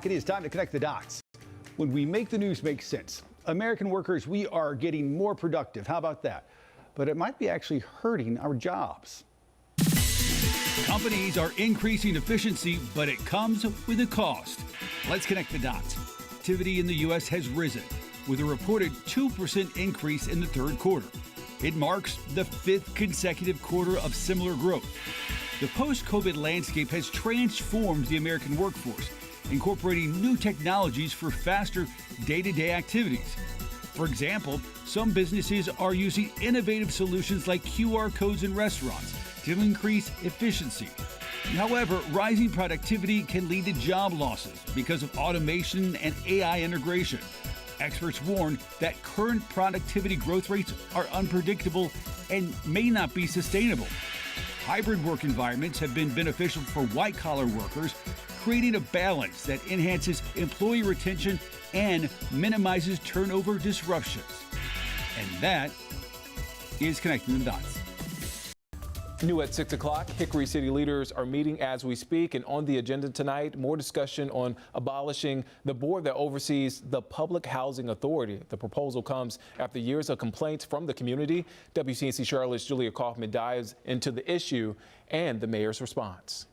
It is time to connect the dots. When we make the news make sense, American workers, we are getting more productive. How about that? But it might be actually hurting our jobs. Companies are increasing efficiency, but it comes with a cost. Let's connect the dots. Activity in the U.S. has risen, with a reported 2% increase in the third quarter. It marks the 5th consecutive quarter of similar growth. The post-COVID landscape has transformed the American workforce, incorporating new technologies for faster day-to-day activities. For example, some businesses are using innovative solutions like QR codes in restaurants to increase efficiency. However, rising productivity can lead to job losses because of automation and AI integration. Experts warn that current productivity growth rates are unpredictable and may not be sustainable. Hybrid work environments have been beneficial for white-collar workers, creating a balance that enhances employee retention and minimizes turnover disruptions. And that is Connecting the Dots. New at 6 o'clock, Hickory city leaders are meeting as we speak, and on the agenda tonight, more discussion on abolishing the board that oversees the Public Housing Authority. The proposal comes after years of complaints from the community. WCNC Charlotte's Julia Kaufman dives into the issue and the mayor's response.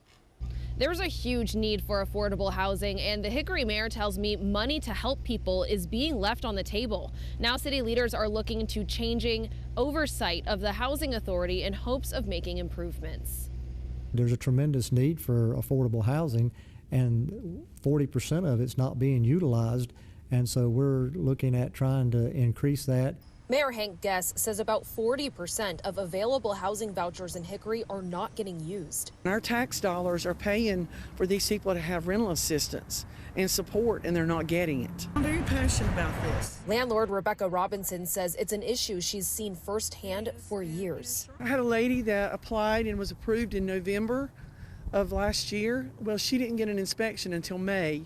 There's a huge need for affordable housing, and the Hickory mayor tells me money to help people is being left on the table. Now city leaders are looking to changing oversight of the housing authority in hopes of making improvements. There's a tremendous need for affordable housing, and 40% of it's not being utilized, and so we're looking at trying to increase that. Mayor Hank Guess says about 40% of available housing vouchers in Hickory are not getting used. Our tax dollars are paying for these people to have rental assistance and support, and they're not getting it. I'm very passionate about this. Landlord Rebecca Robinson says it's an issue she's seen firsthand for years. I had a lady that applied and was approved in November of last year. Well, she didn't get an inspection until May,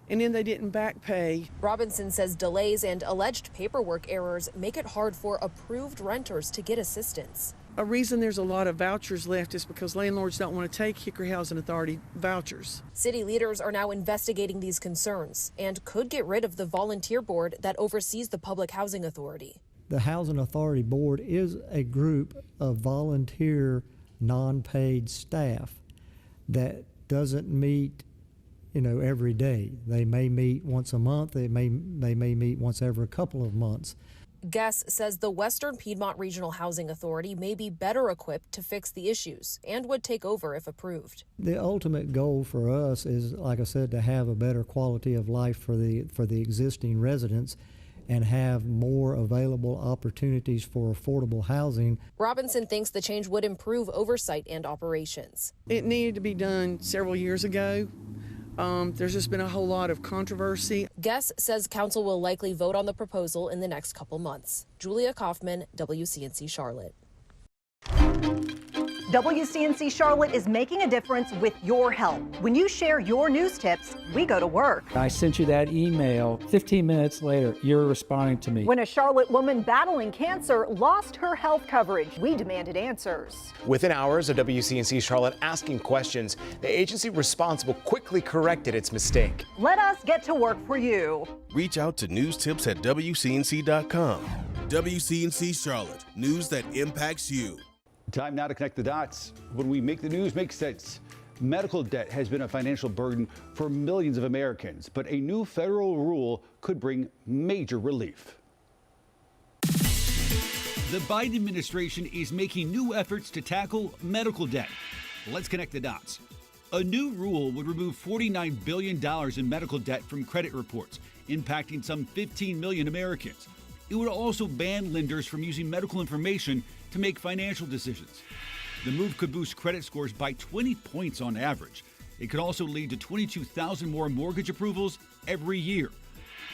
and then they didn't back pay. Robinson says delays and alleged paperwork errors make it hard for approved renters to get assistance. A reason there's a lot of vouchers left is because landlords don't want to take Hickory Housing Authority vouchers. City leaders are now investigating these concerns and could get rid of the volunteer board that oversees the Public Housing Authority. The Housing Authority Board is a group of volunteer, non-paid staff that doesn't meet every day. They may meet once a month. They may meet once every couple of months. Guess says the Western Piedmont Regional Housing Authority may be better equipped to fix the issues and would take over if approved. The ultimate goal for us is, like I said, to have a better quality of life for the existing residents and have more available opportunities for affordable housing. Robinson thinks the change would improve oversight and operations. It needed to be done several years ago. There's just been a whole lot of controversy. Guess says council will likely vote on the proposal in the next couple months. Julia Kaufman, WCNC Charlotte. WCNC Charlotte is making a difference with your help. When you share your news tips, we go to work. I sent you that email. 15 minutes later, you're responding to me. When a Charlotte woman battling cancer lost her health coverage, we demanded answers. Within hours of WCNC Charlotte asking questions, the agency responsible quickly corrected its mistake. Let us get to work for you. Reach out to news tips at WCNC.com. WCNC Charlotte, news that impacts you. Time now to connect the dots. When we make the news make sense. Medical debt has been a financial burden for millions of Americans, but a new federal rule could bring major relief. The Biden administration is making new efforts to tackle medical debt. Let's connect the dots. A new rule would remove $49 billion in medical debt from credit reports, impacting some 15 million Americans. It would also ban lenders from using medical information to make financial decisions. The move could boost credit scores by 20 points on average. It could also lead to 22,000 more mortgage approvals every year.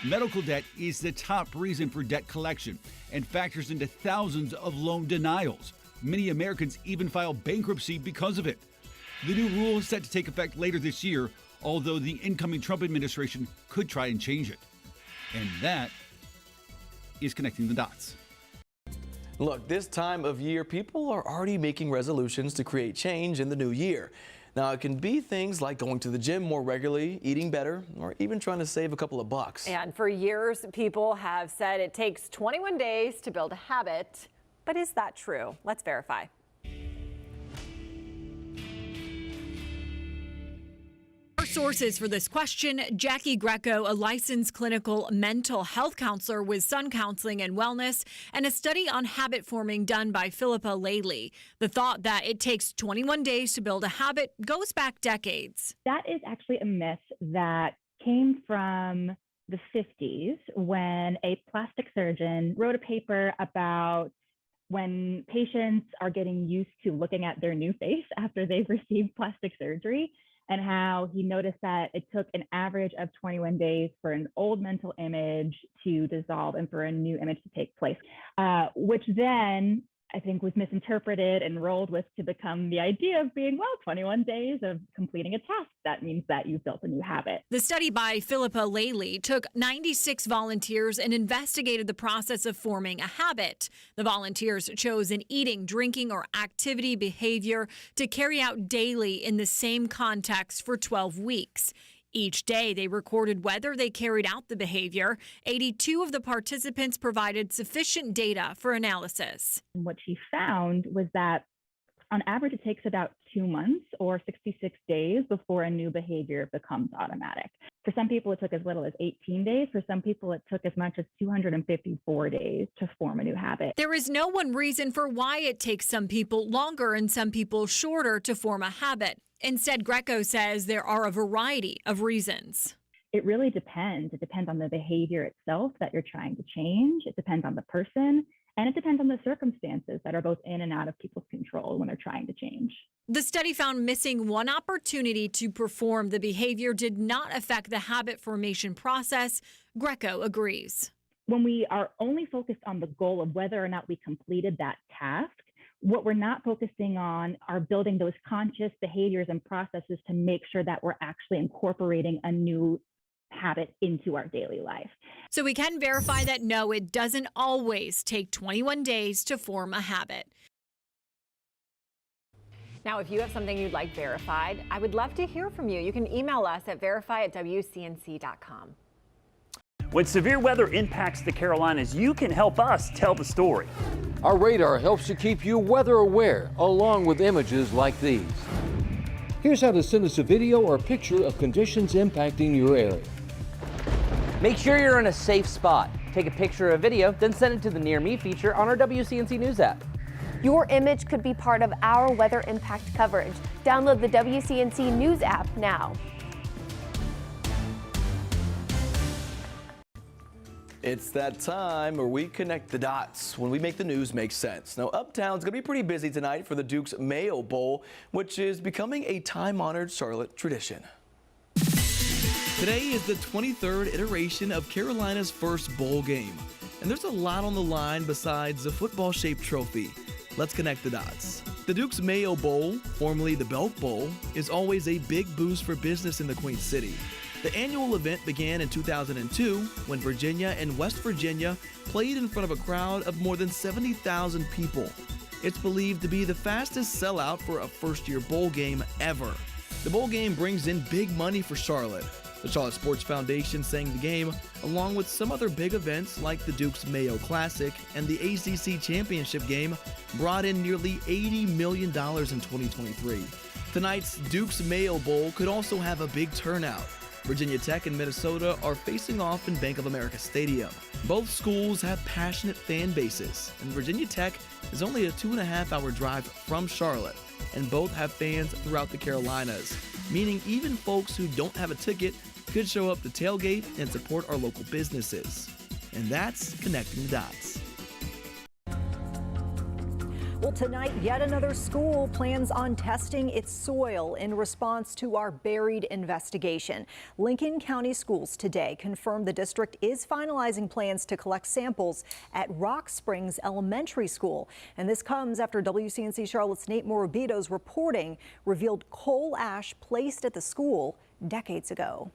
Medical debt is the top reason for debt collection and factors into thousands of loan denials. Many Americans even file bankruptcy because of it. The new rule is set to take effect later this year, although the incoming Trump administration could try and change it. And that is connecting the dots. Look, this time of year, people are already making resolutions to create change in the new year. Now, it can be things like going to the gym more regularly, eating better, or even trying to save a couple of bucks. And for years, people have said it takes 21 days to build a habit. But is that true? Let's verify. Our sources for this question: Jackie Greco, a licensed clinical mental health counselor with Sun Counseling and Wellness, and a study on habit forming done by Philippa Laley. The thought that it takes 21 days to build a habit goes back decades. That is actually a myth that came from the 50s when a plastic surgeon wrote a paper about when patients are getting used to looking at their new face after they've received plastic surgery, and how he noticed that it took an average of 21 days for an old mental image to dissolve and for a new image to take place, which then I think was misinterpreted and rolled with to become the idea of being, well, 21 days of completing a task. That means that you've built a new habit. The study by Philippa Laley took 96 volunteers and investigated the process of forming a habit. The volunteers chose an eating, drinking, or activity behavior to carry out daily in the same context for 12 weeks. Each day, they recorded whether they carried out the behavior. 82 of the participants provided sufficient data for analysis. What she found was that on average, it takes about 2 months or 66 days before a new behavior becomes automatic. For some people, it took as little as 18 days. For some people, it took as much as 254 days to form a new habit. There is no one reason for why it takes some people longer and some people shorter to form a habit. Instead, Greco says there are a variety of reasons. It really depends. It depends on the behavior itself that you're trying to change. It depends on the person, and it depends on the circumstances that are both in and out of people's control when they're trying to change. The study found missing one opportunity to perform the behavior did not affect the habit formation process. Greco agrees. When we are only focused on the goal of whether or not we completed that task, what we're not focusing on are building those conscious behaviors and processes to make sure that we're actually incorporating a new habit into our daily life. So we can verify that no, it doesn't always take 21 days to form a habit. Now, if you have something you'd like verified, I would love to hear from you. You can email us at verify@wcnc.com. When severe weather impacts the Carolinas, you can help us tell the story. Our radar helps to keep you weather aware, along with images like these. Here's how to send us a video or picture of conditions impacting your area. Make sure you're in a safe spot. Take a picture or a video, then send it to the Near Me feature on our WCNC News app. Your image could be part of our weather impact coverage. Download the WCNC News app now. It's that time where we connect the dots when we make the news make sense. Now, Uptown's going to be pretty busy tonight for the Duke's Mayo Bowl, which is becoming a time-honored Charlotte tradition. Today is the 23rd iteration of Carolina's first bowl game, and there's a lot on the line besides a football-shaped trophy. Let's connect the dots. The Duke's Mayo Bowl, formerly the Belk Bowl, is always a big boost for business in the Queen City. The annual event began in 2002 when Virginia and West Virginia played in front of a crowd of more than 70,000 people. It's believed to be the fastest sellout for a first-year bowl game ever. The bowl game brings in big money for Charlotte. The Charlotte Sports Foundation sang the game, along with some other big events like the Duke's Mayo Classic and the ACC Championship game, brought in nearly $80 million in 2023. Tonight's Duke's Mayo Bowl could also have a big turnout. Virginia Tech and Minnesota are facing off in Bank of America Stadium. Both schools have passionate fan bases, and Virginia Tech is only a 2.5-hour drive from Charlotte, and both have fans throughout the Carolinas, meaning even folks who don't have a ticket could show up to tailgate and support our local businesses. And that's connecting the dots. Well, tonight, yet another school plans on testing its soil in response to our buried investigation. Lincoln County Schools today confirmed the district is finalizing plans to collect samples at Rock Springs Elementary School. And this comes after WCNC Charlotte's Nate Morabito's reporting revealed coal ash placed at the school decades ago.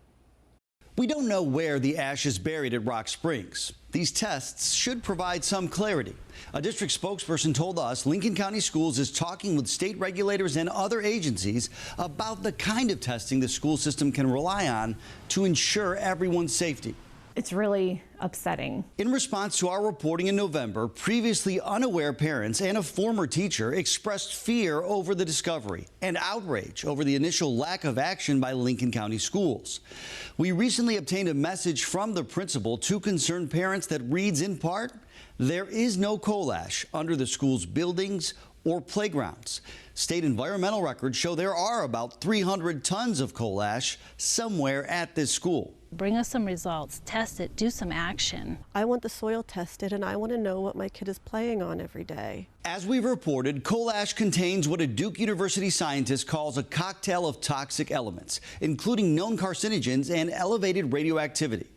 We don't know where the ash is buried at Rock Springs. These tests should provide some clarity. A district spokesperson told us Lincoln County Schools is talking with state regulators and other agencies about the kind of testing the school system can rely on to ensure everyone's safety. It's really upsetting. In response to our reporting in November, previously unaware parents and a former teacher expressed fear over the discovery and outrage over the initial lack of action by Lincoln County Schools. We recently obtained a message from the principal to concerned parents that reads in part, "There is no coal ash under the school's buildings or playgrounds." State environmental records show there are about 300 tons of coal ash somewhere at this school. Bring us some results, test it, do some action. I want the soil tested and I want to know what my kid is playing on every day. As we've reported, coal ash contains what a Duke University scientist calls a cocktail of toxic elements, including known carcinogens and elevated radioactivity.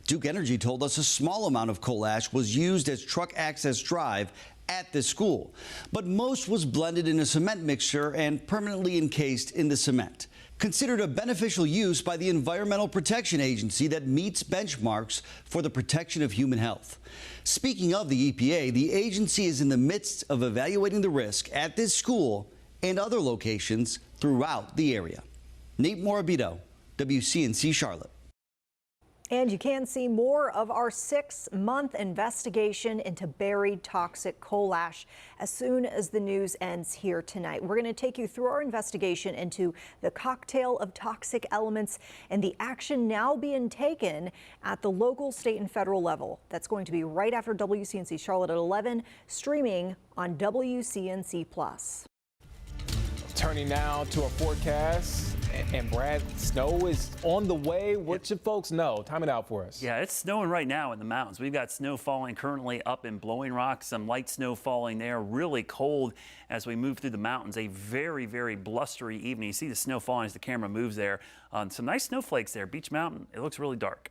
Duke Energy told us a small amount of coal ash was used as truck access drive at this school, but most was blended in a cement mixture and permanently encased in the cement. Considered a beneficial use by the Environmental Protection Agency that meets benchmarks for the protection of human health. Speaking of the EPA, the agency is in the midst of evaluating the risk at this school and other locations throughout the area. Nate Morabito, WCNC Charlotte. And you can see more of our 6-month investigation into buried toxic coal ash as soon as the news ends here tonight. We're going to take you through our investigation into the cocktail of toxic elements and the action now being taken at the local, state, and federal level. That's going to be right after WCNC Charlotte at 11, streaming on WCNC+. Turning now to a forecast, and Brad, snow is on the way. What should folks know? Time it out for us. Yeah, it's snowing right now in the mountains. We've got snow falling currently up in Blowing Rock, some light snow falling there, really cold as we move through the mountains. A very, very blustery evening. You see the snow falling as the camera moves there. Some nice snowflakes there. Beach Mountain, it looks really dark.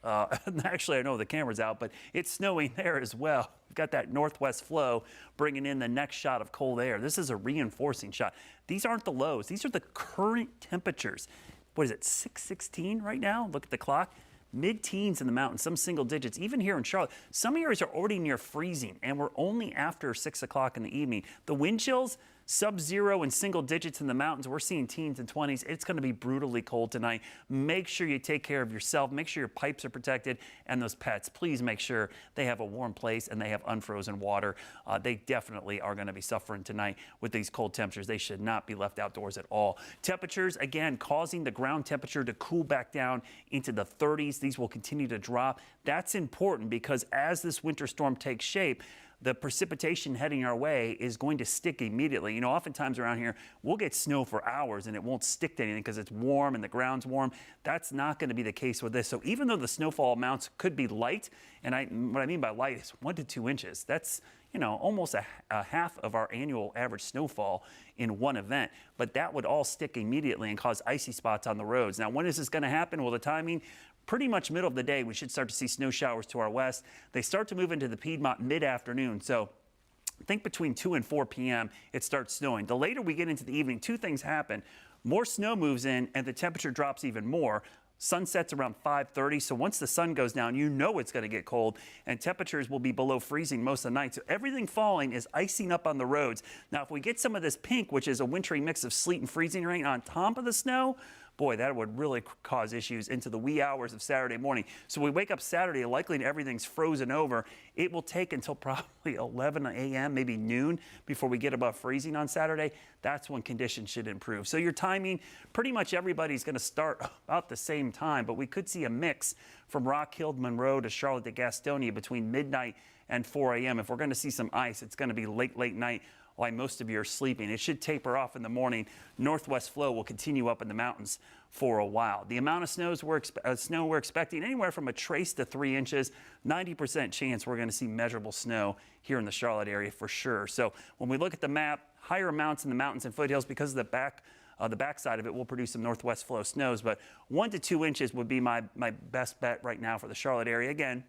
Actually, I know the camera's out, but it's snowing there as well. We've got that northwest flow bringing in the next shot of cold air. This is a reinforcing shot. These aren't the lows. These are the current temperatures. What is it, 616 right now? Look at the clock. Mid-teens in the mountains, some single digits. Even here in Charlotte, some areas are already near freezing, and we're only after 6 o'clock in the evening. The wind chills, sub-zero and single digits in the mountains. We're seeing teens and 20s. It's going to be brutally cold tonight. Make sure you take care of yourself. Make sure your pipes are protected, and those pets, please make sure they have a warm place and they have unfrozen water. They definitely are going to be suffering tonight with these cold temperatures. They should not be left outdoors at all. Temperatures, again, causing the ground temperature to cool back down into the 30s. These will continue to drop. That's important because as this winter storm takes shape, the precipitation heading our way is going to stick immediately. You know, oftentimes around here, we'll get snow for hours and it won't stick to anything because it's warm and the ground's warm. That's not going to be the case with this. So even though the snowfall amounts could be light, and what I mean by light is 1 to 2 inches. That's, you know, almost a half of our annual average snowfall in one event. But that would all stick immediately and cause icy spots on the roads. Now, when is this going to happen? Well, the timing, pretty much middle of the day, we should start to see snow showers to our west. They start to move into the Piedmont mid-afternoon. So think between 2 and 4 p.m. it starts snowing. The later we get into the evening, two things happen. More snow moves in and the temperature drops even more. Sun sets around 5:30, so once the sun goes down, you know it's going to get cold, and temperatures will be below freezing most of the night. So everything falling is icing up on the roads. Now, if we get some of this pink, which is a wintry mix of sleet and freezing rain on top of the snow, boy, that would really cause issues into the wee hours of Saturday morning. So we wake up Saturday, likely everything's frozen over. It will take until probably 11 a.m., maybe noon, before we get above freezing on Saturday. That's when conditions should improve. So your timing, pretty much everybody's going to start about the same time, but we could see a mix from Rock Hill, Monroe to Charlotte to Gastonia between midnight and 4 a.m. If we're going to see some ice, it's going to be late night while most of you are sleeping. It should taper off in the morning. Northwest flow will continue up in the mountains for a while. The amount of snow we're expecting anywhere from a trace to 3 inches. 90% chance we're going to see measurable snow here in the Charlotte area for sure. So when we look at the map, higher amounts in the mountains and foothills because of the backside of it will produce some northwest flow snows, but 1 to 2 inches would be my best bet right now for the Charlotte area. Again,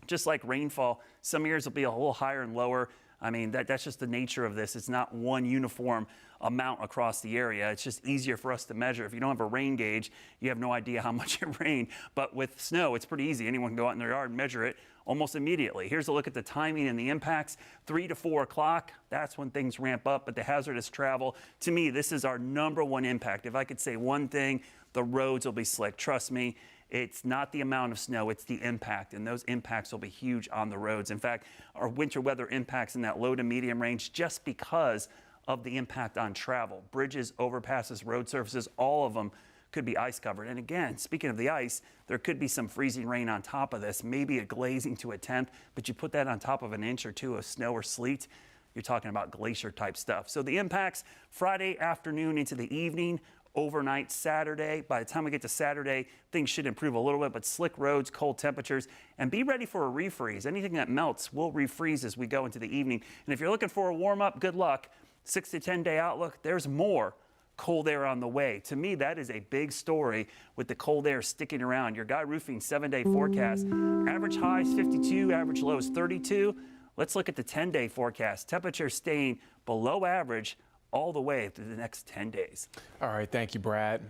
just like rainfall, some years will be a little higher and lower. I mean, that's just the nature of this. It's not one uniform amount across the area. It's just easier for us to measure. If you don't have a rain gauge, you have no idea how much it rained. But with snow, it's pretty easy. Anyone can go out in their yard and measure it almost immediately. Here's a look at the timing and the impacts. 3 to 4 o'clock, that's when things ramp up. But the hazardous travel, to me, this is our #1 impact. If I could say one thing, the roads will be slick. Trust me, it's not the amount of snow, it's the impact. And those impacts will be huge on the roads. In fact, our winter weather impacts in that low to medium range just because of the impact on travel. Bridges, overpasses, road surfaces, all of them could be ice covered. And again, speaking of the ice, there could be some freezing rain on top of this, maybe a glazing to a 10th, but you put that on top of an inch or two of snow or sleet, you're talking about glacier type stuff. So the impacts Friday afternoon into the evening, overnight Saturday. By the time we get to Saturday, things should improve a little bit, but slick roads, cold temperatures, and be ready for a refreeze. Anything that melts will refreeze as we go into the evening. And if you're looking for a warm up, good luck. 6 to 10 day outlook, there's more cold air on the way. To me, that is a big story with the cold air sticking around. Your Guy Roofing 7-day forecast, average highs 52, average lows 32. Let's look at the 10-day forecast. Temperatures staying below average all the way through the next 10 days. All right, thank you, Brad.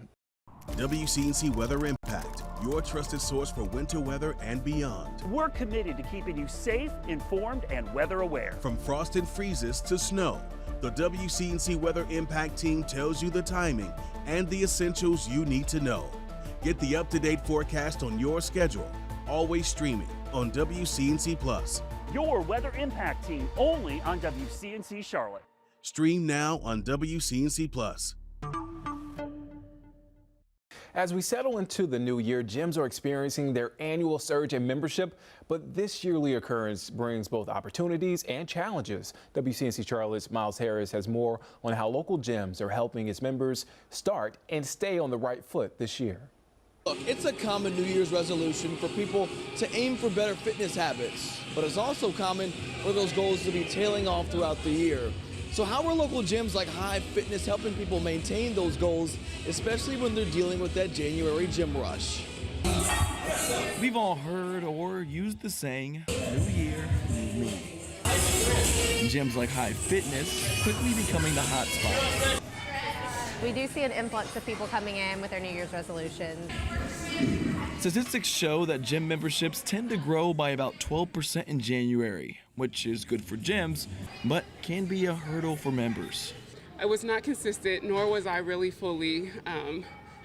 WCNC Weather Impact, your trusted source for winter weather and beyond. We're committed to keeping you safe, informed, and weather aware. From frost and freezes to snow, the WCNC Weather Impact team tells you the timing and the essentials you need to know. Get the up-to-date forecast on your schedule, always streaming on WCNC Plus. Your weather impact team only on WCNC Charlotte. Stream now on WCNC Plus. As we settle into the new year, gyms are experiencing their annual surge in membership, but this yearly occurrence brings both opportunities and challenges. WCNC Charlotte's Miles Harris has more on how local gyms are helping its members start and stay on the right foot this year. Look, it's a common New Year's resolution for people to aim for better fitness habits, but it's also common for those goals to be tailing off throughout the year. So how are local gyms like Hive Fitness helping people maintain those goals, especially when they're dealing with that January gym rush? We've all heard or used the saying, new year, new me. Gyms like Hive Fitness quickly becoming the hot spot. We do see an influx of people coming in with their New Year's resolutions. Statistics show that gym memberships tend to grow by about 12% in January, which is good for gyms, but can be a hurdle for members. I was not consistent, nor was I really fully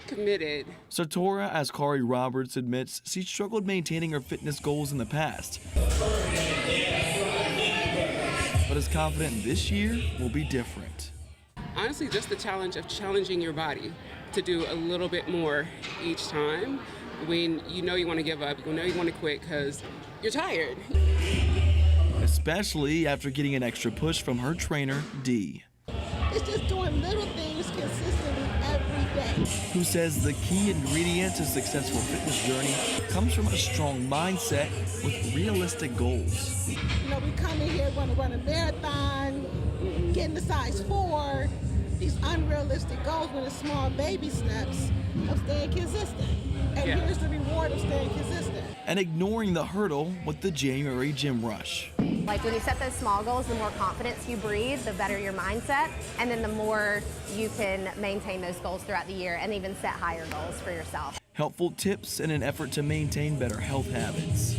committed. Sartora Ascari Roberts admits she struggled maintaining her fitness goals in the past, but is confident this year will be different. Honestly, just the challenge of challenging your body to do a little bit more each time. When you know you want to give up, you know you want to quit because you're tired. Especially after getting an extra push from her trainer, Dee. It's just doing little things consistently every day. Who says the key ingredient to a successful fitness journey comes from a strong mindset with realistic goals. You know, we come in here, want to run a marathon, get in the size 4, these unrealistic goals with the small baby steps of staying consistent. And here's the reward of staying consistent. And ignoring the hurdle with the January gym rush. Like when you set those small goals, the more confidence you breathe, the better your mindset, and then the more you can maintain those goals throughout the year and even set higher goals for yourself. Helpful tips in an effort to maintain better health habits.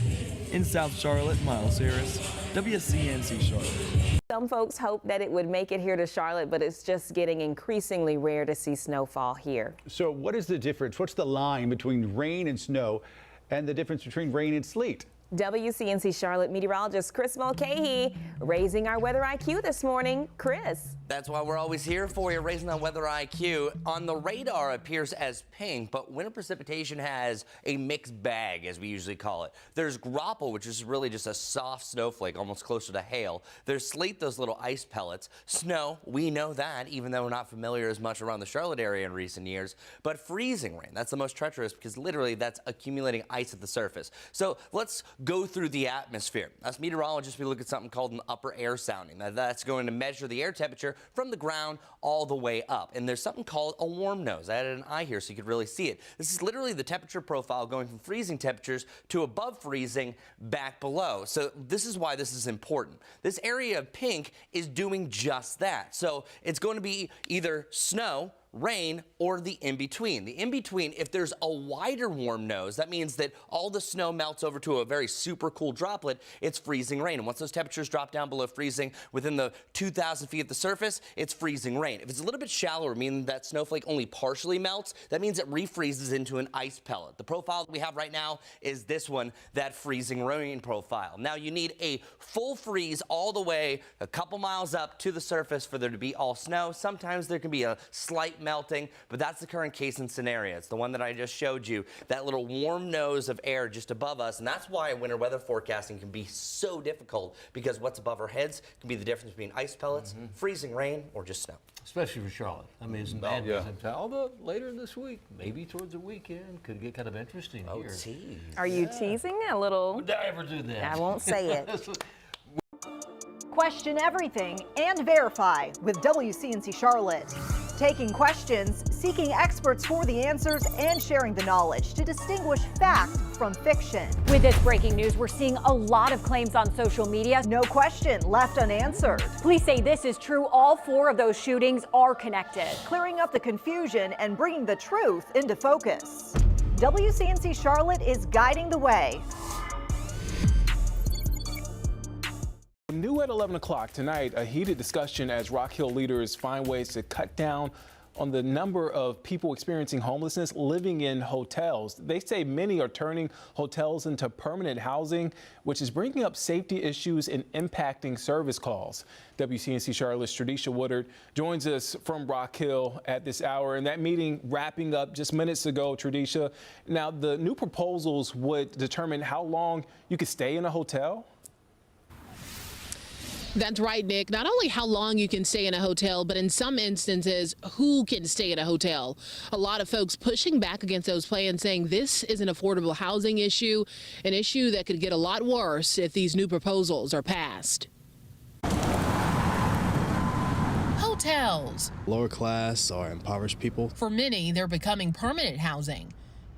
In South Charlotte, Miles Harris, WCNC Charlotte. Some folks hope that it would make it here to Charlotte, but it's just getting increasingly rare to see snowfall here. So what is the difference? What's the line between rain and snow and the difference between rain and sleet? WCNC Charlotte meteorologist Chris Mulcahy raising our weather IQ this morning. Chris. That's why we're always here for you, raising that weather IQ. On the radar appears as pink, but winter precipitation has a mixed bag, as we usually call it. There's graupel, which is really just a soft snowflake, almost closer to hail. There's sleet, those little ice pellets. Snow, we know that, even though we're not familiar as much around the Charlotte area in recent years. But freezing rain, that's the most treacherous because literally that's accumulating ice at the surface. So let's go through the atmosphere. As meteorologists, we look at something called an upper air sounding. Now, that's going to measure the air temperature from the ground all the way up. And there's something called a warm nose. I added an eye here so you could really see it. This is literally the temperature profile going from freezing temperatures to above freezing back below. So this is why this is important. This area of pink is doing just that. So it's going to be either snow, rain, or the in-between. The in-between, if there's a wider warm nose, that means that all the snow melts over to a very super cool droplet, it's freezing rain. And once those temperatures drop down below freezing within the 2,000 feet of the surface, it's freezing rain. If it's a little bit shallower, meaning that snowflake only partially melts, that means it refreezes into an ice pellet. The profile that we have right now is this one, that freezing rain profile. Now you need a full freeze all the way a couple miles up to the surface for there to be all snow. Sometimes there can be a slight melting, but that's the current case and scenario. It's the one that I just showed you, that little warm nose of air just above us, and that's why winter weather forecasting can be so difficult, because what's above our heads can be the difference between ice pellets, freezing rain, or just snow. Especially for Charlotte. I mean, it's bad news in town, although later this week, maybe towards the weekend, could get kind of interesting here. Tease. Are you teasing a little? Would I ever do that? I won't say it. Question everything and verify with WCNC Charlotte. Taking questions, seeking experts for the answers, and sharing the knowledge to distinguish fact from fiction. With this breaking news, we're seeing a lot of claims on social media. No question left unanswered. Police say this is true. All 4 of those shootings are connected. Clearing up the confusion and bringing the truth into focus. WCNC Charlotte is guiding the way. New at 11 o'clock tonight, a heated discussion as Rock Hill leaders find ways to cut down on the number of people experiencing homelessness living in hotels. They say many are turning hotels into permanent housing, which is bringing up safety issues and impacting service calls. WCNC Charlotte's Tradisha Woodard joins us from Rock Hill at this hour, and that meeting wrapping up just minutes ago, Tradisha. Now, the new proposals would determine how long you could stay in a hotel? That's right, Nick. Not only how long you can stay in a hotel, but in some instances, who can stay in a hotel. A lot of folks pushing back against those plans, saying this is an affordable housing issue, an issue that could get a lot worse if these new proposals are passed. Hotels. Lower class or impoverished people. For many, they're becoming permanent housing.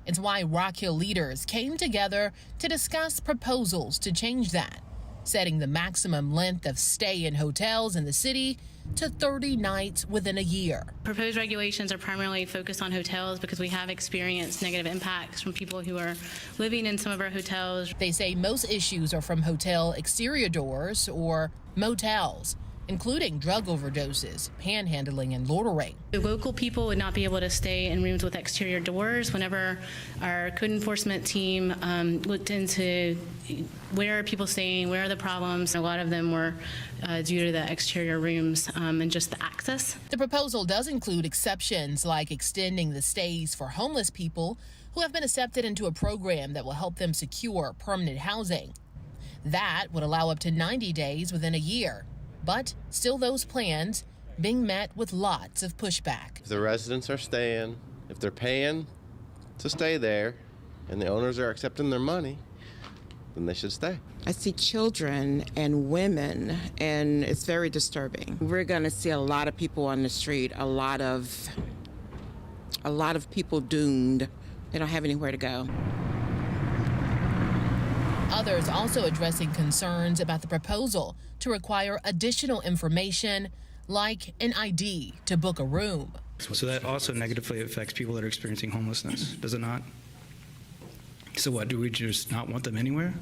It's why Rock Hill leaders came together to discuss proposals to change that, setting the maximum length of stay in hotels in the city to 30 nights within a year. Proposed regulations are primarily focused on hotels because we have experienced negative impacts from people who are living in some of our hotels. They say most issues are from hotel exterior doors or motels, including drug overdoses, panhandling, and loitering. The local people would not be able to stay in rooms with exterior doors. Whenever our code enforcement team looked into where are people staying, where are the problems, a lot of them were due to the exterior rooms and just the access. The proposal does include exceptions like extending the stays for homeless people who have been accepted into a program that will help them secure permanent housing. That would allow up to 90 days within a year. But still, those plans being met with lots of pushback. If the residents are staying, if they're paying to stay there, and the owners are accepting their money, then they should stay. I see children and women, and it's very disturbing. We're going to see a lot of people on the street, a lot of people doomed. They don't have anywhere to go. Others also addressing concerns about the proposal to require additional information like an ID to book a room. So that also negatively affects people that are experiencing homelessness, does it not? So what, do we just not want them anywhere?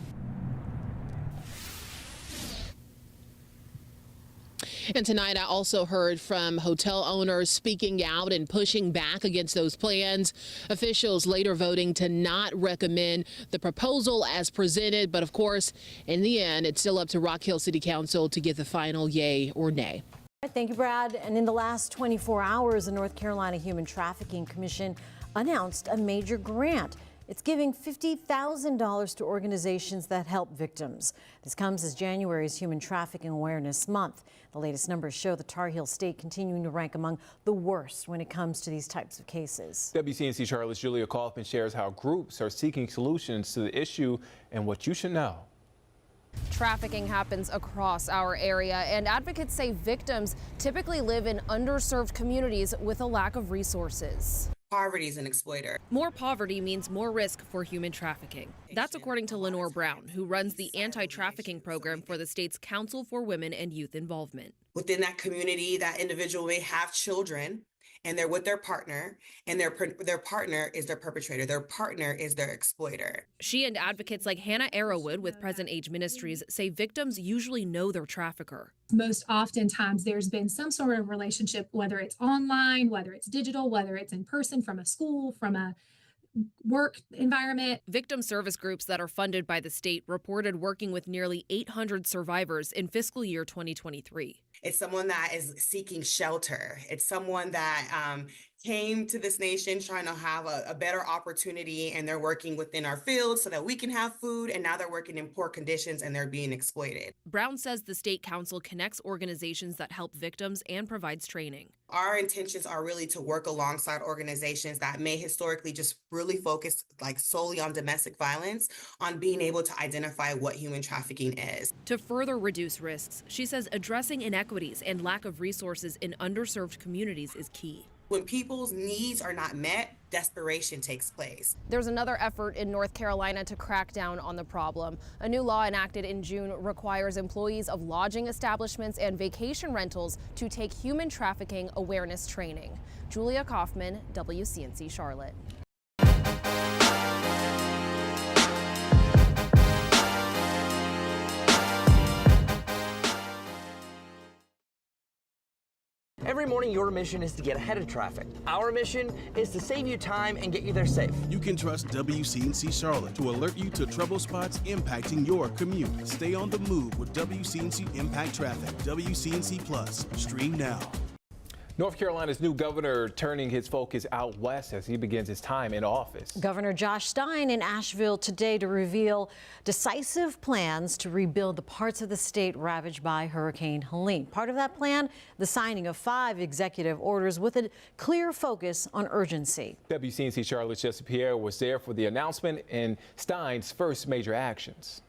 And tonight I also heard from hotel owners speaking out and pushing back against those plans. Officials later voting to not recommend the proposal as presented. But of course, in the end, it's still up to Rock Hill City Council to give the final yay or nay. Thank you, Brad. And in the last 24 hours, the North Carolina Human Trafficking Commission announced a major grant. It's giving $50,000 to organizations that help victims. This comes as January's Human Trafficking Awareness Month. The latest numbers show the Tar Heel State continuing to rank among the worst when it comes to these types of cases. WCNC Charlotte's Julia Kaufman shares how groups are seeking solutions to the issue and what you should know. Trafficking happens across our area, and advocates say victims typically live in underserved communities with a lack of resources. Poverty is an exploiter. More poverty means more risk for human trafficking. That's according to Lenore Brown, who runs the anti-trafficking program for the state's Council for Women and Youth Involvement. Within that community, that individual may have children, and they're with their partner, and their partner is their perpetrator. Their partner is their exploiter. She and advocates like Hannah Arrowwood with Present Age Ministries say victims usually know their trafficker. Most oftentimes there's been some sort of relationship, whether it's online, whether it's digital, whether it's in person, from a school, from a work environment. Victim service groups that are funded by the state reported working with nearly 800 survivors in fiscal year 2023. It's someone that is seeking shelter. It's someone that came to this nation trying to have a better opportunity, and they're working within our field so that we can have food, and now they're working in poor conditions and they're being exploited. Brown says the state council connects organizations that help victims and provides training. Our intentions are really to work alongside organizations that may historically just really focus solely on domestic violence, on being able to identify what human trafficking is. To further reduce risks, she says addressing inequities and lack of resources in underserved communities is key. When people's needs are not met, desperation takes place. There's another effort in North Carolina to crack down on the problem. A new law enacted in June requires employees of lodging establishments and vacation rentals to take human trafficking awareness training. Julia Kaufman, WCNC Charlotte. Every morning, your mission is to get ahead of traffic. Our mission is to save you time and get you there safe. You can trust WCNC Charlotte to alert you to trouble spots impacting your commute. Stay on the move with WCNC Impact Traffic. WCNC Plus. Stream now. North Carolina's new governor turning his focus out west as he begins his time in office. Governor Josh Stein in Asheville today to reveal decisive plans to rebuild the parts of the state ravaged by Hurricane Helene. Part of that plan, the signing of 5 executive orders with a clear focus on urgency. WCNC Charlotte's Jesse Pierre was there for the announcement and Stein's first major actions.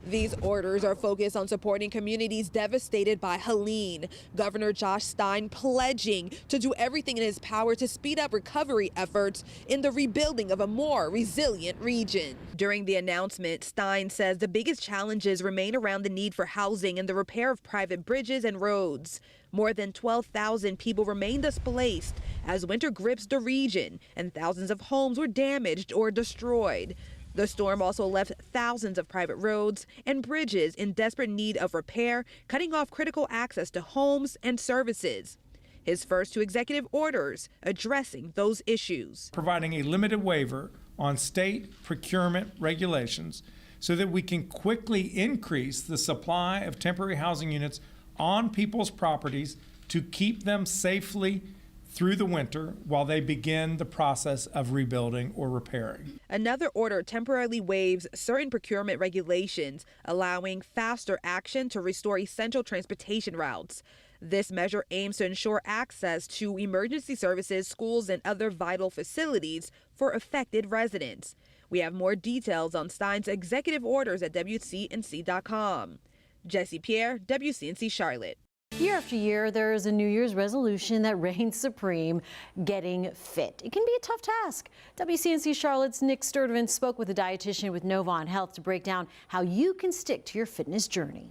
These orders are focused on supporting communities devastated by Helene. Governor Josh Stein pledging to do everything in his power to speed up recovery efforts in the rebuilding of a more resilient region. During the announcement, Stein says the biggest challenges remain around the need for housing and the repair of private bridges and roads. More than 12,000 people remain displaced as winter grips the region, and thousands of homes were damaged or destroyed. The storm also left thousands of private roads and bridges in desperate need of repair, cutting off critical access to homes and services. His first 2 executive orders addressing those issues. Providing a limited waiver on state procurement regulations so that we can quickly increase the supply of temporary housing units on people's properties to keep them safely through the winter while they begin the process of rebuilding or repairing. Another order temporarily waives certain procurement regulations, allowing faster action to restore essential transportation routes. This measure aims to ensure access to emergency services, schools, and other vital facilities for affected residents. We have more details on Stein's executive orders at WCNC.com. Jesse Pierre, WCNC Charlotte. Year after year, there is a New Year's resolution that reigns supreme, getting fit. It can be a tough task. WCNC Charlotte's Nick Sturdivant spoke with a dietitian with Novant Health to break down how you can stick to your fitness journey.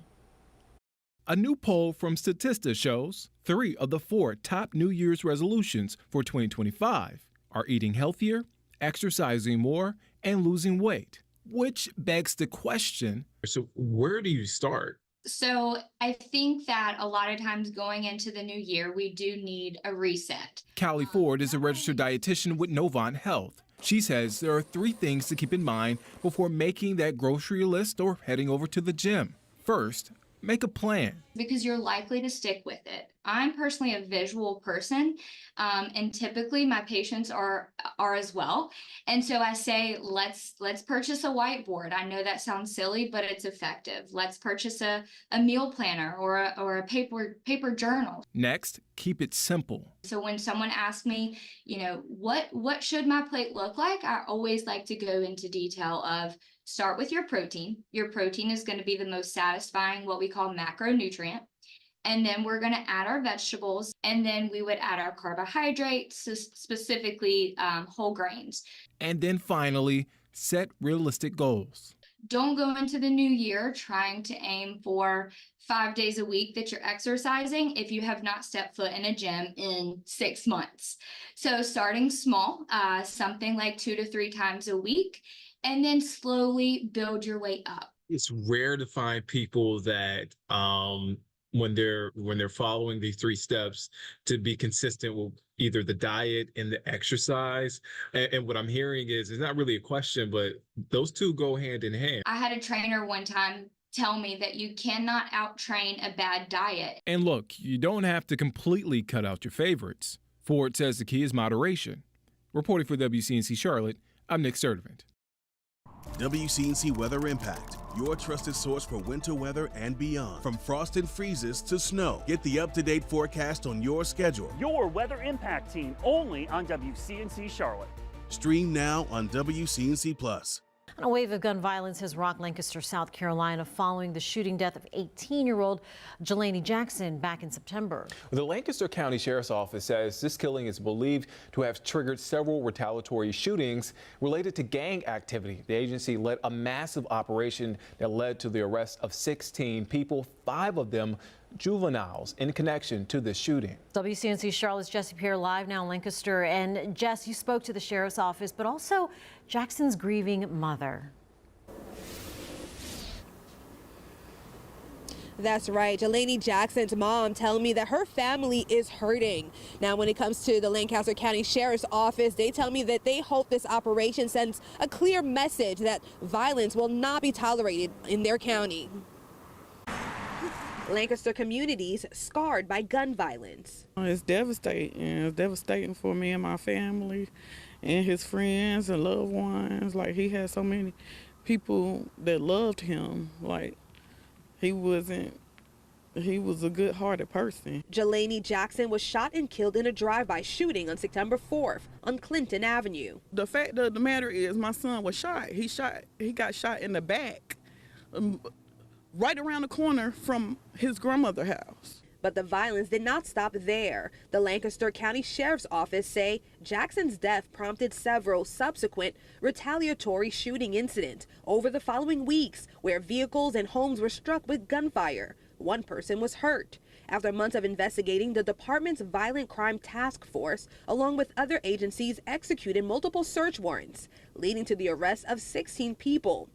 A new poll from Statista shows 3 of the 4 top New Year's resolutions for 2025 are eating healthier, exercising more, and losing weight, which begs the question, so where do you start? So I think that a lot of times going into the new year, we do need a reset. Callie Ford is a registered dietitian with Novant Health. She says there are 3 things to keep in mind before making that grocery list or heading over to the gym. First, make a plan. Because you're likely to stick with it. I'm personally a visual person, and typically my patients are as well. And so I say, let's purchase a whiteboard. I know that sounds silly, but it's effective. Let's purchase a meal planner or a paper journal. Next, keep it simple. So when someone asks me, what should my plate look like, I always like to go into detail of start with your protein. Your protein is going to be the most satisfying, what we call macronutrient. And then we're going to add our vegetables, and then we would add our carbohydrates, specifically whole grains. And then finally, set realistic goals. Don't go into the new year trying to aim for 5 days a week that you're exercising if you have not stepped foot in a gym in 6 months. So starting small, something like 2 to 3 times a week, and then slowly build your way up. It's rare to find people that when they're following these 3 steps to be consistent with either the diet and the exercise. And what I'm hearing is, it's not really a question, but those 2 go hand in hand. I had a trainer one time tell me that you cannot out-train a bad diet. And look, you don't have to completely cut out your favorites. Ford says the key is moderation. Reporting for WCNC Charlotte, I'm Nick Sturdivant. WCNC Weather Impact, your trusted source for winter weather and beyond. From frost and freezes to snow, get the up-to-date forecast on your schedule. Your Weather Impact team only on WCNC Charlotte. Stream now on WCNC Plus. A wave of gun violence has rocked Lancaster, South Carolina, following the shooting death of 18-year-old Helene Jackson back in September. The Lancaster County Sheriff's Office says this killing is believed to have triggered several retaliatory shootings related to gang activity. The agency led a massive operation that led to the arrest of 16 people, 5 of them juveniles, in connection to this shooting. WCNC Charlotte's Jesse Pierre live now in Lancaster. And Jess, you spoke to the Sheriff's Office, but also Jackson's grieving mother. That's right. Helene Jackson's mom telling me that her family is hurting. Now, when it comes to the Lancaster County Sheriff's Office, they tell me that they hope this operation sends a clear message that violence will not be tolerated in their county. Lancaster communities scarred by gun violence. It's devastating. It's devastating for me and my family and his friends and loved ones. Like, he had so many people that loved him. Like, he was a good-hearted person. Helene Jackson was shot and killed in a drive-by shooting on September 4th on Clinton Avenue. The fact of the matter is, my son was shot. He got shot in the back, right around the corner from his grandmother's house. But the violence did not stop there. The Lancaster County Sheriff's Office say Jackson's death prompted several subsequent retaliatory shooting incidents over the following weeks, where vehicles and homes were struck with gunfire. One person was hurt. After months of investigating, the department's Violent Crime Task Force, along with other agencies, executed multiple search warrants, leading to the arrest of 16 people.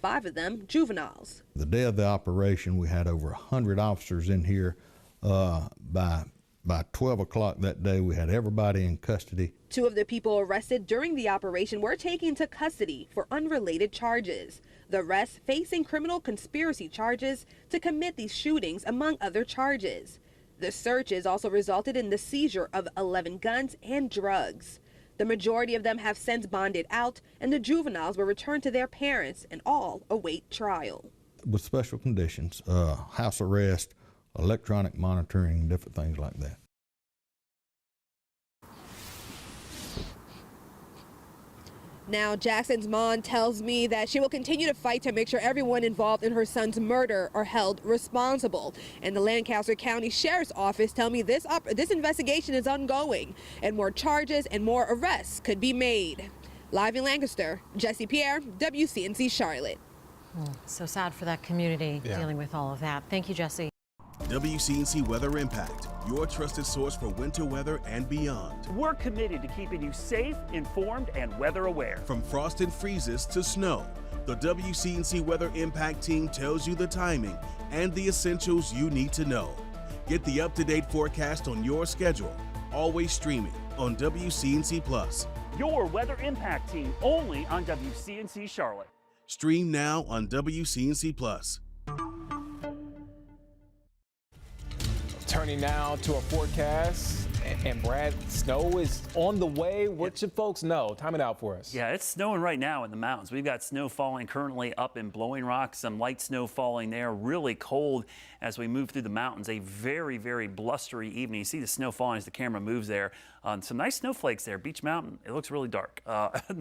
5 of them juveniles. The day of the operation, we had over 100 officers in here. By 12 o'clock that day, we had everybody in custody. 2 of the people arrested during the operation were taken into custody for unrelated charges. The rest facing criminal conspiracy charges to commit these shootings, among other charges. The searches also resulted in the seizure of 11 guns and drugs. The majority of them have since bonded out, and the juveniles were returned to their parents and all await trial. With special conditions, house arrest, electronic monitoring, different things like that. Now, Jackson's mom tells me that she will continue to fight to make sure everyone involved in her son's murder are held responsible. And the Lancaster County Sheriff's Office tell me this investigation is ongoing and more charges and more arrests could be made. Live in Lancaster, Jesse Pierre, WCNC Charlotte. So sad for that community dealing with all of that. Thank you, Jesse. WCNC Weather Impact, your trusted source for winter weather and beyond. We're committed to keeping you safe, informed, and weather aware. From frost and freezes to snow, the WCNC Weather Impact team tells you the timing and the essentials you need to know. Get the up-to-date forecast on your schedule, always streaming on WCNC Plus. Your Weather Impact team only on WCNC Charlotte. Stream now on WCNC Plus. Turning Turning now to a forecast, and Brad, snow is on the way. What should folks know? Time it out for us. Yeah, it's snowing right now in the mountains. We've got snow falling currently up in Blowing Rock, some light snow falling there, really cold as we move through the mountains. A very, very blustery evening. You see the snow falling as the camera moves there. Some nice snowflakes there. Beach Mountain, it looks really dark.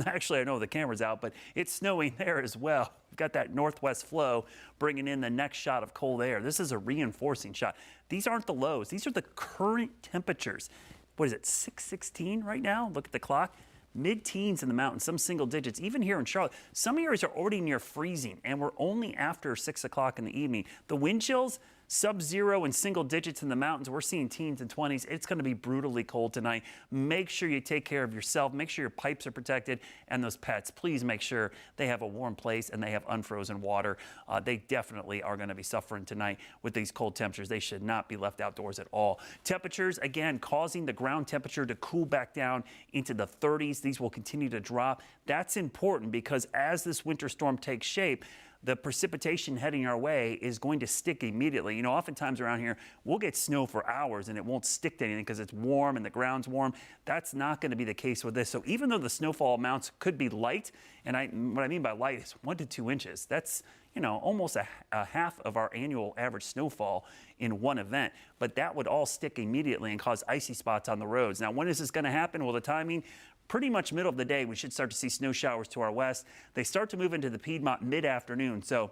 Actually, I know the camera's out, but it's snowing there as well. We've got that northwest flow bringing in the next shot of cold air. This is a reinforcing shot. These aren't the lows. These are the current temperatures. What is it, 616 right now? Look at the clock. Mid-teens in the mountains, some single digits. Even here in Charlotte, some areas are already near freezing, and we're only after 6 o'clock in the evening. The wind chills, sub-zero and single digits in the mountains. We're seeing teens and 20s. It's going to be brutally cold tonight. Make sure you take care of yourself. Make sure your pipes are protected, and those pets, please make sure they have a warm place and they have unfrozen water. They definitely are going to be suffering tonight with these cold temperatures. They should not be left outdoors at all. Temperatures, again, causing the ground temperature to cool back down into the 30s. These will continue to drop. That's important because as this winter storm takes shape, the precipitation heading our way is going to stick immediately. You know, oftentimes around here, we'll get snow for hours and it won't stick to anything because it's warm and the ground's warm. That's not going to be the case with this. So even though the snowfall amounts could be light, and what I mean by light is 1 to 2 inches. That's, you know, almost a half of our annual average snowfall in one event. But that would all stick immediately and cause icy spots on the roads. Now, when is this going to happen? Well, the timing, pretty much middle of the day, we should start to see snow showers to our west. They start to move into the Piedmont mid-afternoon. So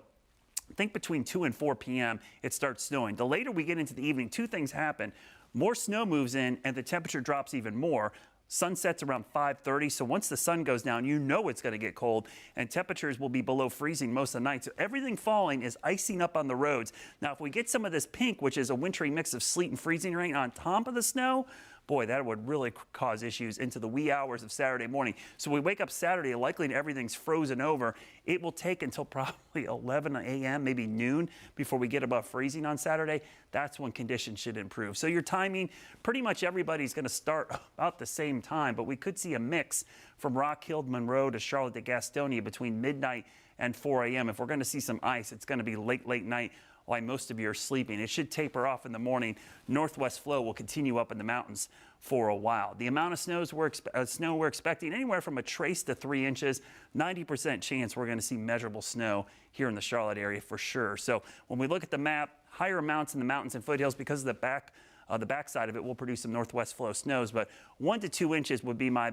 I think between 2 and 4 p.m. it starts snowing. The later we get into the evening, two things happen. More snow moves in and the temperature drops even more. Sunsets around 5:30, so once the sun goes down, you know it's going to get cold, and temperatures will be below freezing most of the night. So everything falling is icing up on the roads. Now, if we get some of this pink, which is a wintry mix of sleet and freezing rain on top of the snow, boy, that would really cause issues into the wee hours of Saturday morning. So we wake up Saturday, likely everything's frozen over. It will take until probably 11 a.m., maybe noon, before we get above freezing on Saturday. That's when conditions should improve. So your timing, pretty much everybody's going to start about the same time, but we could see a mix from Rock Hill, Monroe to Charlotte to Gastonia between midnight and 4 a.m. If we're going to see some ice, it's going to be late night while most of you are sleeping. It should taper off in the morning. Northwest flow will continue up in the mountains for a while. The amount of snow we're expecting anywhere from a trace to 3 inches. 90% chance we're going to see measurable snow here in the Charlotte area for sure. So when we look at the map, higher amounts in the mountains and foothills because of the backside of it will produce some northwest flow snows, but 1 to 2 inches would be my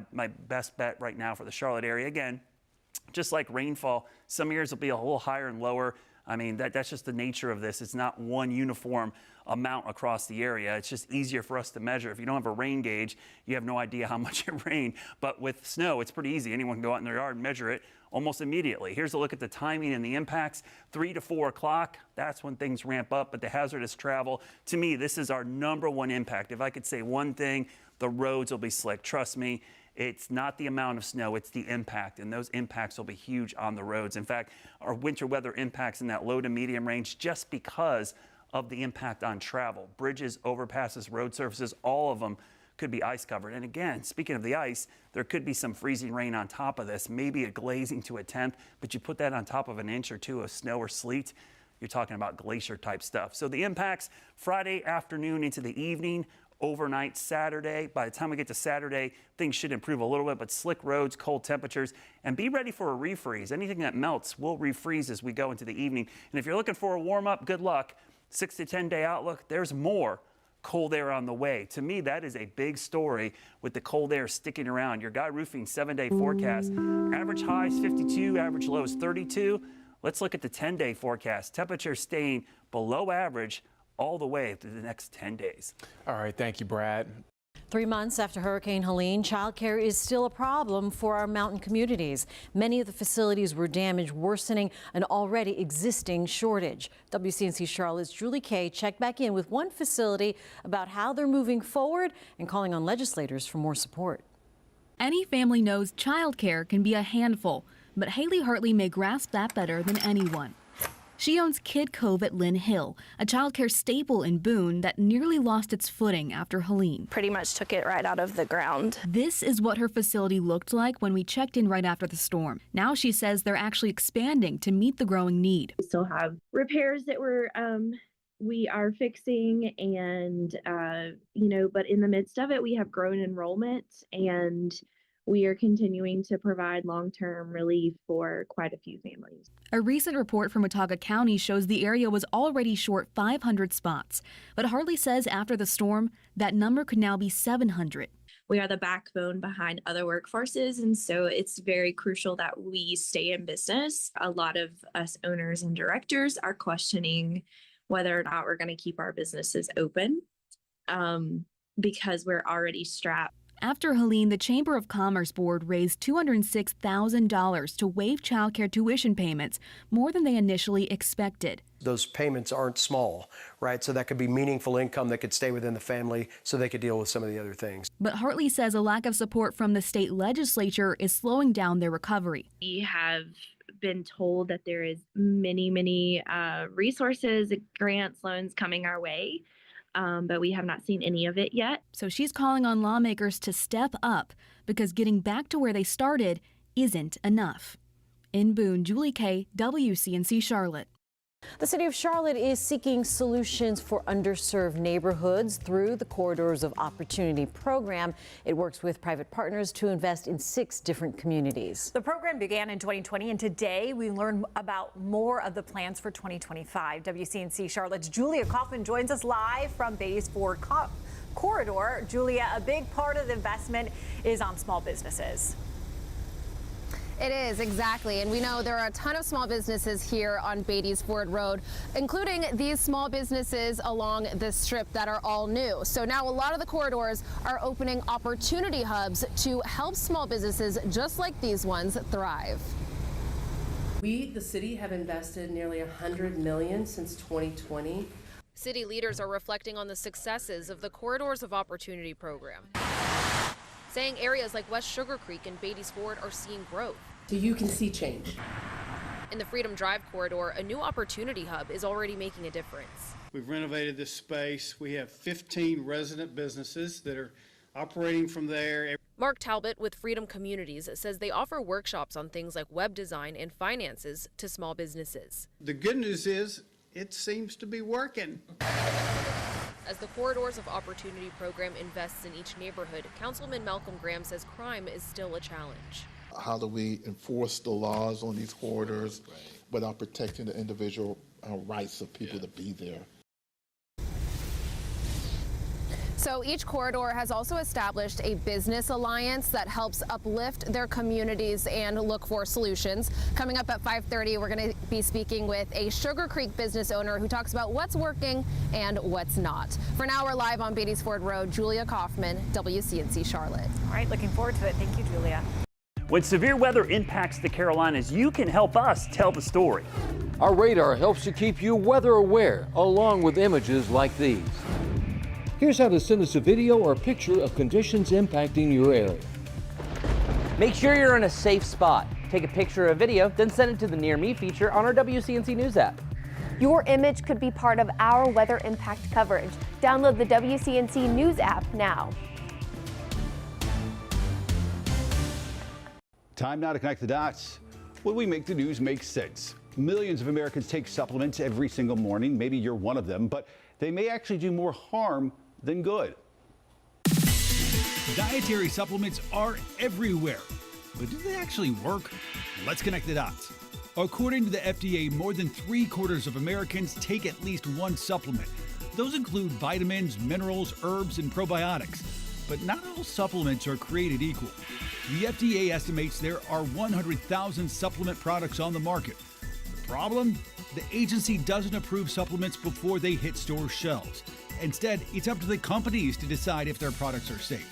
best bet right now for the Charlotte area. Again, just like rainfall, some years will be a little higher and lower. I mean, that's just the nature of this. It's not one uniform amount across the area. It's just easier for us to measure. If you don't have a rain gauge, you have no idea how much it rained. But with snow, it's pretty easy. Anyone can go out in their yard and measure it almost immediately. Here's a look at the timing and the impacts. 3 to 4 o'clock, that's when things ramp up. But the hazardous travel, to me, this is our #1 impact. If I could say one thing, the roads will be slick. Trust me. It's not the amount of snow, it's the impact, and those impacts will be huge on the roads. In fact, our winter weather impacts in that low to medium range just because of the impact on travel. Bridges, overpasses, road surfaces, all of them could be ice covered. And again, speaking of the ice, there could be some freezing rain on top of this, maybe a glazing to a 1/10, but you put that on top of an inch or two of snow or sleet, you're talking about glacier type stuff. So the impacts Friday afternoon into the evening, overnight Saturday. By the time we get to Saturday, things should improve a little bit, but slick roads, cold temperatures, and be ready for a refreeze. Anything that melts will refreeze as we go into the evening. And if you're looking for a warm up, good luck. 6 to 10 day outlook, there's more cold air on the way. To me, that is a big story with the cold air sticking around. Your Guy Roofing 7-day forecast, average highs 52, average lows 32. Let's look at the 10-day forecast. Temperature staying below average all the way through the next 10 days. All right, thank you, Brad. 3 months after Hurricane Helene, childcare is still a problem for our mountain communities. Many of the facilities were damaged, worsening an already existing shortage. WCNC Charlotte's Julie Kay checked back in with one facility about how they're moving forward and calling on legislators for more support. Any family knows childcare can be a handful, but Haley Hartley may grasp that better than anyone. She owns Kid Cove at Lynn Hill, a childcare staple in Boone that nearly lost its footing after Helene. Pretty much took it right out of the ground. This is what her facility looked like when we checked in right after the storm. Now she says they're actually expanding to meet the growing need. We still have repairs that we're we are fixing, and but in the midst of it, we have grown enrollment, and we are continuing to provide long-term relief for quite a few families. A recent report from Watauga County shows the area was already short 500 spots, but Hartley says after the storm, that number could now be 700. We are the backbone behind other workforces, and so it's very crucial that we stay in business. A lot of us owners and directors are questioning whether or not we're going to keep our businesses open because we're already strapped. After Helene, the Chamber of Commerce Board raised $206,000 to waive childcare tuition payments, more than they initially expected. Those payments aren't small, right? So that could be meaningful income that could stay within the family so they could deal with some of the other things. But Hartley says a lack of support from the state legislature is slowing down their recovery. We have been told that there is many resources, grants, loans coming our way. But we have not seen any of it yet. So she's calling on lawmakers to step up because getting back to where they started isn't enough. In Boone, Julie Kay, WCNC Charlotte. The city of Charlotte is seeking solutions for underserved neighborhoods through the Corridors of Opportunity program. It works with private partners to invest in 6 different communities. The program began in 2020, and today we learn about more of the plans for 2025. WCNC Charlotte's Julia Kaufman joins us live from Beatty's Ford Corridor. Julia, a big part of the investment is on small businesses. It is, exactly. And we know there are a ton of small businesses here on Beatty's Ford Road, including these small businesses along this strip that are all new. So now a lot of the corridors are opening opportunity hubs to help small businesses just like these ones thrive. We, the city, have invested nearly $100 million since 2020. City leaders are reflecting on the successes of the Corridors of Opportunity program, saying areas like West Sugar Creek and Beatty's Ford are seeing growth. So you can see change. In the Freedom Drive corridor, a new opportunity hub is already making a difference. We've renovated this space. We have 15 resident businesses that are operating from there. Mark Talbot with Freedom Communities says they offer workshops on things like web design and finances to small businesses. The good news is it seems to be working. As the Corridors of Opportunity program invests in each neighborhood, Councilman Malcolm Graham says crime is still a challenge. How do we enforce the laws on these corridors without protecting the individual rights of people to be there? So each corridor has also established a business alliance that helps uplift their communities and look for solutions. Coming up at 5:30, we're going to be speaking with a Sugar Creek business owner who talks about what's working and what's not. For now, we're live on Beatty's Ford Road. Julia Kaufman, WCNC Charlotte. All right, looking forward to it. Thank you, Julia. When severe weather impacts the Carolinas, you can help us tell the story. Our radar helps to keep you weather aware, along with images like these. Here's how to send us a video or picture of conditions impacting your area. Make sure you're in a safe spot. Take a picture or a video, then send it to the Near Me feature on our WCNC News app. Your image could be part of our weather impact coverage. Download the WCNC News app now. Time now to connect the dots. When we make the news make sense. Millions of Americans take supplements every single morning. Maybe you're one of them, but they may actually do more harm than good. Dietary supplements are everywhere, but do they actually work? Let's connect the dots. According to the FDA, more than 3/4 of Americans take at least one supplement. Those include vitamins, minerals, herbs, and probiotics. But not all supplements are created equal. The FDA estimates there are 100,000 supplement products on the market. The problem? The agency doesn't approve supplements before they hit store shelves. Instead, it's up to the companies to decide if their products are safe.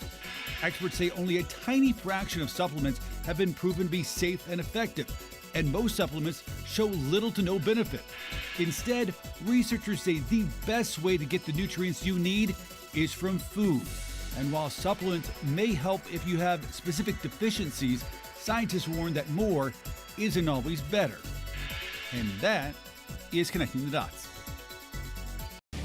Experts say only a tiny fraction of supplements have been proven to be safe and effective, and most supplements show little to no benefit. Instead, researchers say the best way to get the nutrients you need is from food. And while supplements may help if you have specific deficiencies, scientists warn that more isn't always better. And that is connecting the dots.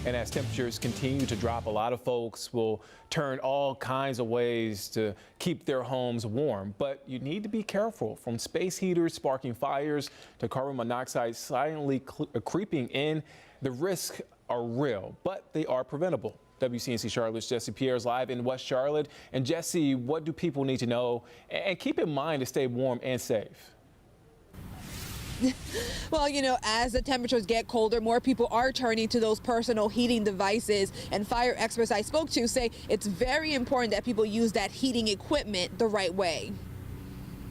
And as temperatures continue to drop, a lot of folks will turn all kinds of ways to keep their homes warm. But you need to be careful, from space heaters sparking fires to carbon monoxide silently creeping in. The risks are real, but they are preventable. WCNC Charlotte's Jesse Pierre is live in West Charlotte. And Jesse, what do people need to know and keep in mind to stay warm and safe? Well, you know, as the temperatures get colder, more people are turning to those personal heating devices. And fire experts I spoke to say it's very important that people use that heating equipment the right way.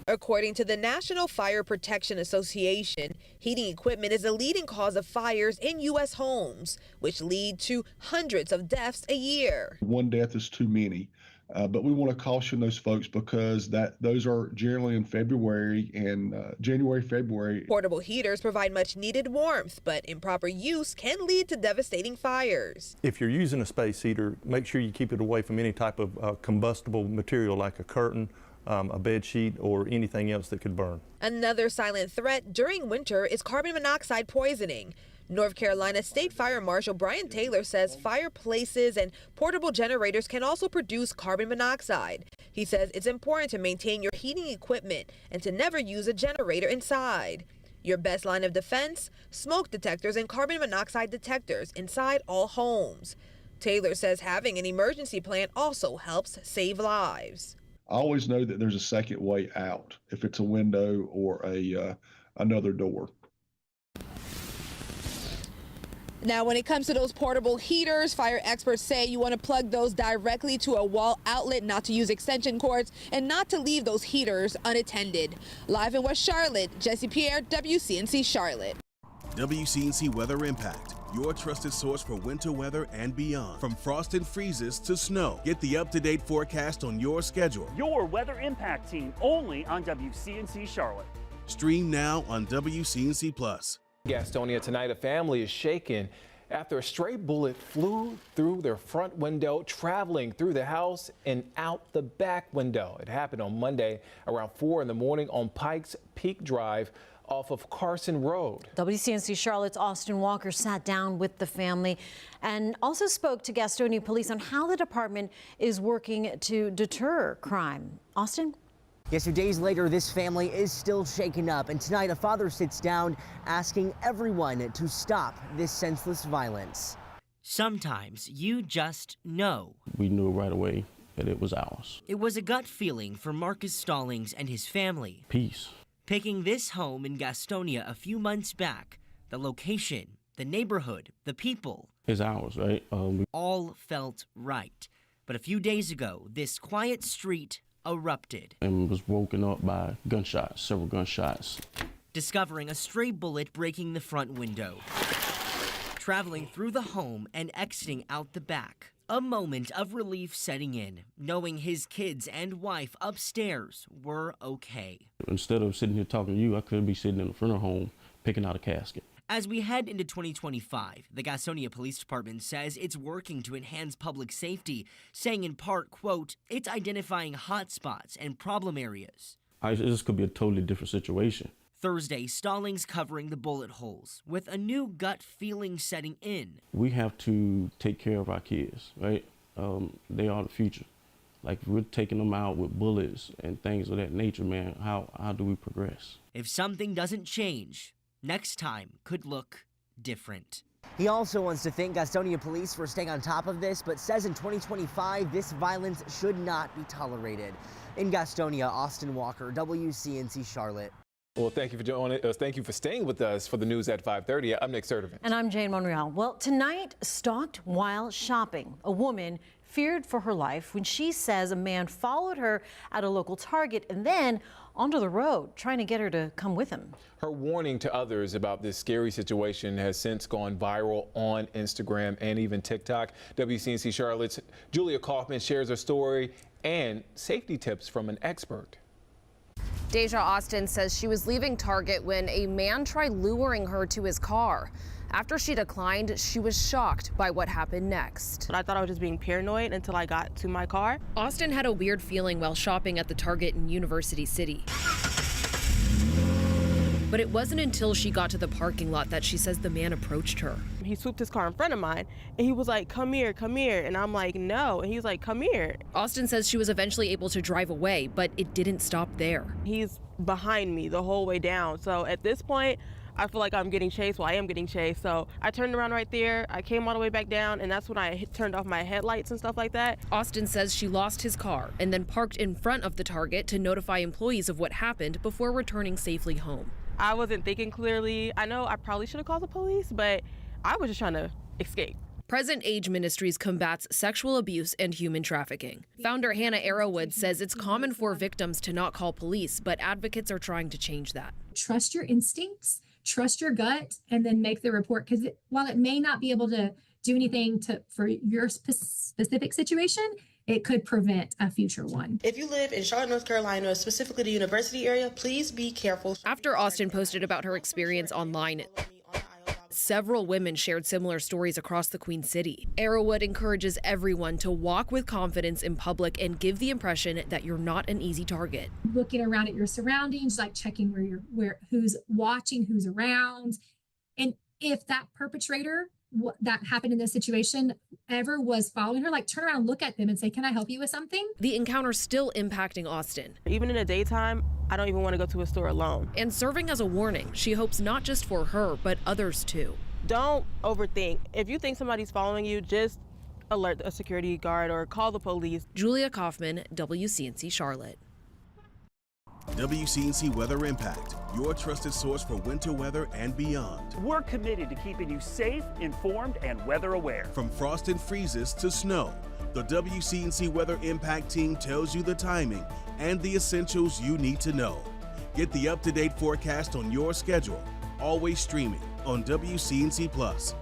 According to the National Fire Protection Association, heating equipment is a leading cause of fires in U.S. homes, which lead to hundreds of deaths a year. One death is too many. But we want to caution those folks because those are generally in February and January, February. Portable heaters provide much needed warmth, but improper use can lead to devastating fires. If you're using a space heater, make sure you keep it away from any type of combustible material like a curtain, a bed sheet, or anything else that could burn. Another silent threat during winter is carbon monoxide poisoning. North Carolina State Fire Marshal Brian Taylor says fireplaces and portable generators can also produce carbon monoxide. He says it's important to maintain your heating equipment and to never use a generator inside. Your best line of defense, smoke detectors and carbon monoxide detectors inside all homes. Taylor says having an emergency plan also helps save lives. I always know that there's a second way out if it's a window or another door. Now, when it comes to those portable heaters, fire experts say you want to plug those directly to a wall outlet, not to use extension cords, and not to leave those heaters unattended. Live in West Charlotte, Jesse Pierre, WCNC Charlotte. WCNC Weather Impact, your trusted source for winter weather and beyond. From frost and freezes to snow, get the up-to-date forecast on your schedule. Your Weather Impact team only on WCNC Charlotte. Stream now on WCNC+. Gastonia tonight, a family is shaken after a stray bullet flew through their front window, traveling through the house and out the back window. It happened on Monday around 4 in the morning on Pikes Peak Drive off of Carson Road. WCNC Charlotte's Austin Walker sat down with the family and also spoke to Gastonia police on how the department is working to deter crime. Austin? Yes, 2 days later, this family is still shaken up, and tonight a father sits down asking everyone to stop this senseless violence. Sometimes you just know. We knew right away that it was ours. It was a gut feeling for Marcus Stallings and his family. Peace. Picking this home in Gastonia a few months back, the location, the neighborhood, the people. It's ours, right? All felt right. But a few days ago, this quiet street erupted and was woken up by gunshots, several gunshots. Discovering a stray bullet breaking the front window, traveling through the home and exiting out the back. A moment of relief setting in, knowing his kids and wife upstairs were okay. Instead of sitting here talking to you, I could be sitting in the front of the home picking out a casket. As we head into 2025, the Gastonia Police Department says it's working to enhance public safety, saying in part, quote, it's identifying hot spots and problem areas. This could be a totally different situation. Thursday, Stallings covering the bullet holes, with a new gut feeling setting in. We have to take care of our kids, right? They are the future. Like, if we're taking them out with bullets and things of that nature, man, how do we progress? If something doesn't change, next time could look different. He also wants to thank Gastonia police for staying on top of this, but says in 2025, this violence should not be tolerated. In Gastonia, Austin Walker, WCNC Charlotte. Well, thank you for joining us. Thank you for staying with us for the news at 5:30. I'm Nick Sertivant. And I'm Jane Monreal. Well, tonight, stalked while shopping. A woman feared for her life when she says a man followed her at a local Target and then onto the road, trying to get her to come with him. Her warning to others about this scary situation has since gone viral on Instagram and even TikTok. WCNC Charlotte's Julia Kaufman shares her story and safety tips from an expert. Deja Austin says she was leaving Target when a man tried luring her to his car. After she declined, she was shocked by what happened next. I thought I was just being paranoid until I got to my car. Austin had a weird feeling while shopping at the Target in University City. But it wasn't until she got to the parking lot that she says the man approached her. He swooped his car in front of mine and he was like, come here, come here. And I'm like, no. And he's like, come here. Austin says she was eventually able to drive away, but it didn't stop there. He's behind me the whole way down. So at this point, I feel like I'm getting chased. Well, I am getting chased. So I turned around right there. I came all the way back down, and that's when I turned off my headlights and stuff like that. Austin says she lost his car and then parked in front of the Target to notify employees of what happened before returning safely home. I wasn't thinking clearly. I know I probably should have called the police, but I was just trying to escape. Present Age Ministries combats sexual abuse and human trafficking. Founder Hannah Arrowwood says it's common for victims to not call police, but advocates are trying to change that. Trust your instincts, trust your gut, and then make the report. Because while it may not be able to do anything for your specific situation, it could prevent a future one. If you live in Charlotte, North Carolina, specifically the university area, please be careful. After Austin posted about her experience online, several women shared similar stories across the Queen City. Arrowwood encourages everyone to walk with confidence in public and give the impression that you're not an easy target. Looking around at your surroundings, like checking who's watching, who's around. And if that perpetrator that happened in this situation ever was following her, like turn around and look at them and say, can I help you with something? The encounter's still impacting Austin. Even in the daytime, I don't even want to go to a store alone. And serving as a warning, she hopes not just for her, but others too. Don't overthink. If you think somebody's following you, just alert a security guard or call the police. Julia Kaufman, WCNC Charlotte. WCNC Weather Impact, your trusted source for winter weather and beyond. We're committed to keeping you safe, informed, and weather aware. From frost and freezes to snow, the WCNC Weather Impact team tells you the timing and the essentials you need to know. Get the up-to-date forecast on your schedule, always streaming on WCNC Plus.